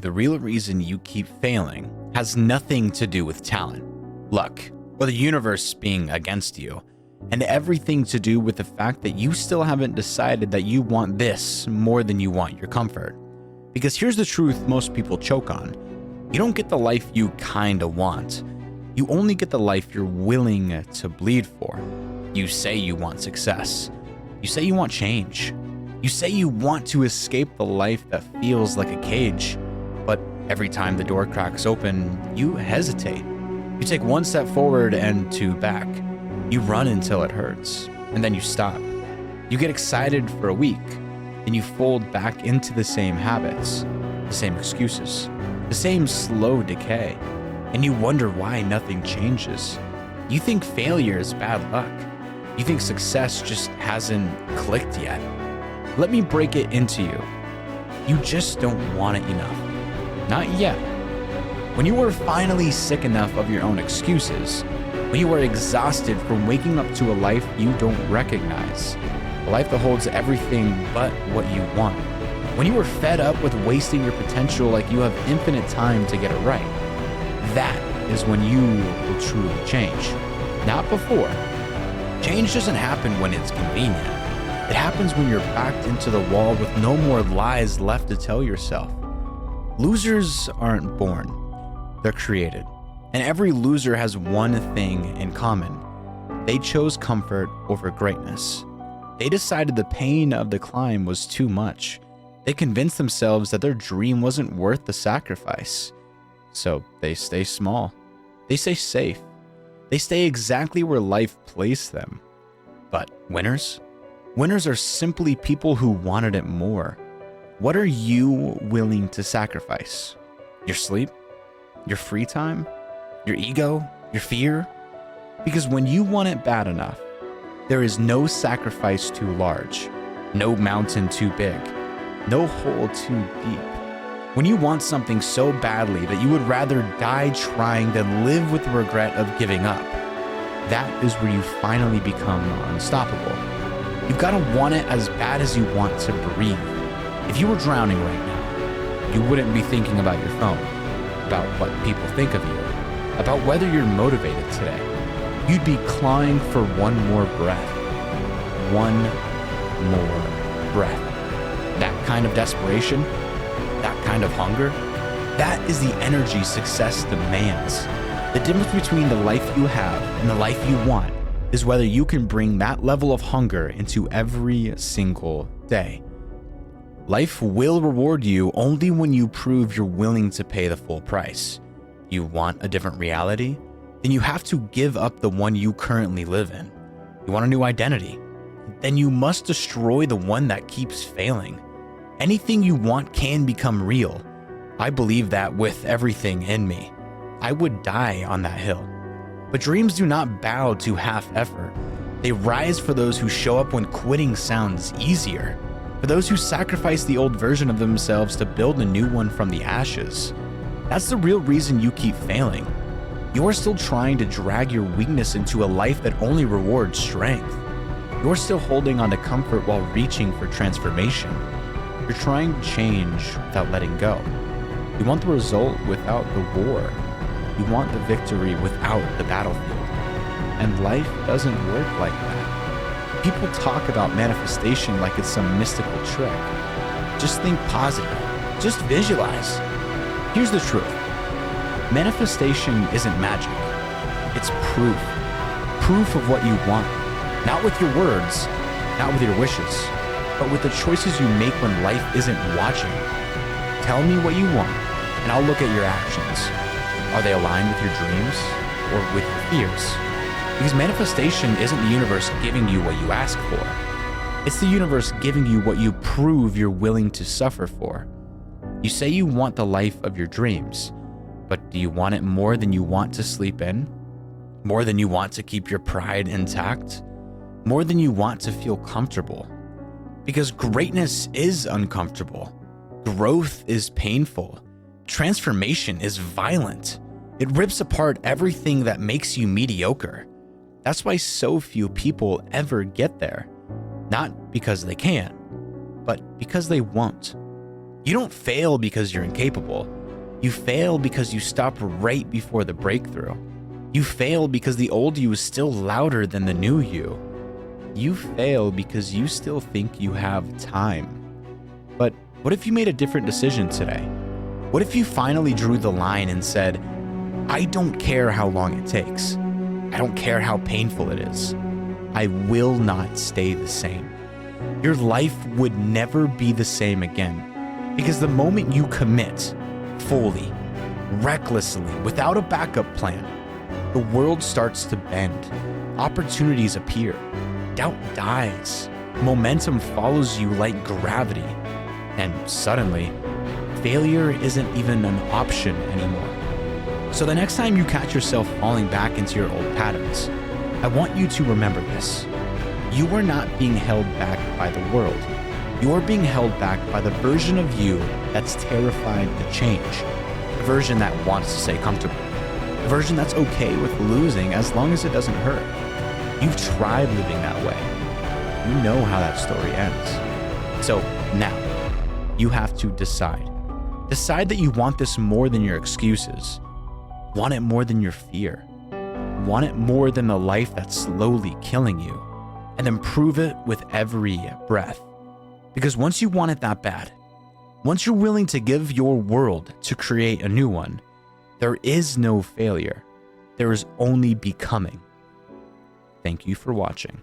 The real reason you keep failing has nothing to do with talent, luck, or the universe being against you, and everything to do with the fact that you still haven't decided that you want this more than you want your comfort. Because here's the truth most people choke on. You don't get the life you kinda want. You only get the life you're willing to bleed for. You say you want success. You say you want change. You say you want to escape the life that feels like a cage. But every time the door cracks open, you hesitate. You take one step forward and two back. You run until it hurts, and then you stop. You get excited for a week, then you fold back into the same habits, the same excuses, the same slow decay, and you wonder why nothing changes. You think failure is bad luck. You think success just hasn't clicked yet. Let me break it into you. You just don't want it enough. Not yet. When you are finally sick enough of your own excuses, when you are exhausted from waking up to a life you don't recognize, a life that holds everything but what you want, when you are fed up with wasting your potential like you have infinite time to get it right, that is when you will truly change. Not before. Change doesn't happen when it's convenient. It happens when you're backed into the wall with no more lies left to tell yourself. Losers aren't born, they're created. And every loser has one thing in common. They chose comfort over greatness. They decided the pain of the climb was too much. They convinced themselves that their dream wasn't worth the sacrifice. So they stay small. They stay safe. They stay exactly where life placed them. But winners? Winners are simply people who wanted it more. What are you willing to sacrifice? Your sleep? Your free time? Your ego? Your fear? Because when you want it bad enough, there is no sacrifice too large, no mountain too big, no hole too deep. When you want something so badly that you would rather die trying than live with the regret of giving up, that is where you finally become unstoppable. You've got to want it as bad as you want to breathe. If you were drowning right now, you wouldn't be thinking about your phone, about what people think of you, about whether you're motivated today. You'd be clawing for one more breath. One more breath. That kind of desperation, that kind of hunger, that is the energy success demands. The difference between the life you have and the life you want is whether you can bring that level of hunger into every single day. Life will reward you only when you prove you're willing to pay the full price. You want a different reality? Then you have to give up the one you currently live in. You want a new identity? Then you must destroy the one that keeps failing. Anything you want can become real. I believe that with everything in me. I would die on that hill. But dreams do not bow to half effort. They rise for those who show up when quitting sounds easier. For those who sacrifice the old version of themselves to build a new one from the ashes. That's the real reason you keep failing. You're still trying to drag your weakness into a life that only rewards strength. You're still holding on to comfort while reaching for transformation. You're trying to change without letting go. You want the result without the war. You want the victory without the battlefield. And life doesn't work like that. People talk about manifestation like it's some mystical trick. Just think positive. Just visualize. Here's the truth. Manifestation isn't magic. It's proof. Proof of what you want. Not with your words, not with your wishes, but with the choices you make when life isn't watching. Tell me what you want, and I'll look at your actions. Are they aligned with your dreams or with your fears? Because manifestation isn't the universe giving you what you ask for. It's the universe giving you what you prove you're willing to suffer for. You say you want the life of your dreams, but do you want it more than you want to sleep in? More than you want to keep your pride intact? More than you want to feel comfortable? Because greatness is uncomfortable. Growth is painful. Transformation is violent. It rips apart everything that makes you mediocre. That's why so few people ever get there. Not because they can't, but because they won't. You don't fail because you're incapable. You fail because you stop right before the breakthrough. You fail because the old you is still louder than the new you. You fail because you still think you have time. But what if you made a different decision today? What if you finally drew the line and said, I don't care how long it takes. I don't care how painful it is. I will not stay the same. Your life would never be the same again, because the moment you commit fully, recklessly, without a backup plan, the world starts to bend. Opportunities appear. Doubt dies. Momentum follows you like gravity. And suddenly, failure isn't even an option anymore. So the next time you catch yourself falling back into your old patterns, I want you to remember this. You are not being held back by the world. You are being held back by the version of you that's terrified to change. The version that wants to stay comfortable. The version that's okay with losing as long as it doesn't hurt. You've tried living that way. You know how that story ends. So now, you have to decide. Decide that you want this more than your excuses. Want it more than your fear. Want it more than the life that's slowly killing you. And then prove it with every breath. Because once you want it that bad, once you're willing to give your world to create a new one, there is no failure. There is only becoming. Thank you for watching.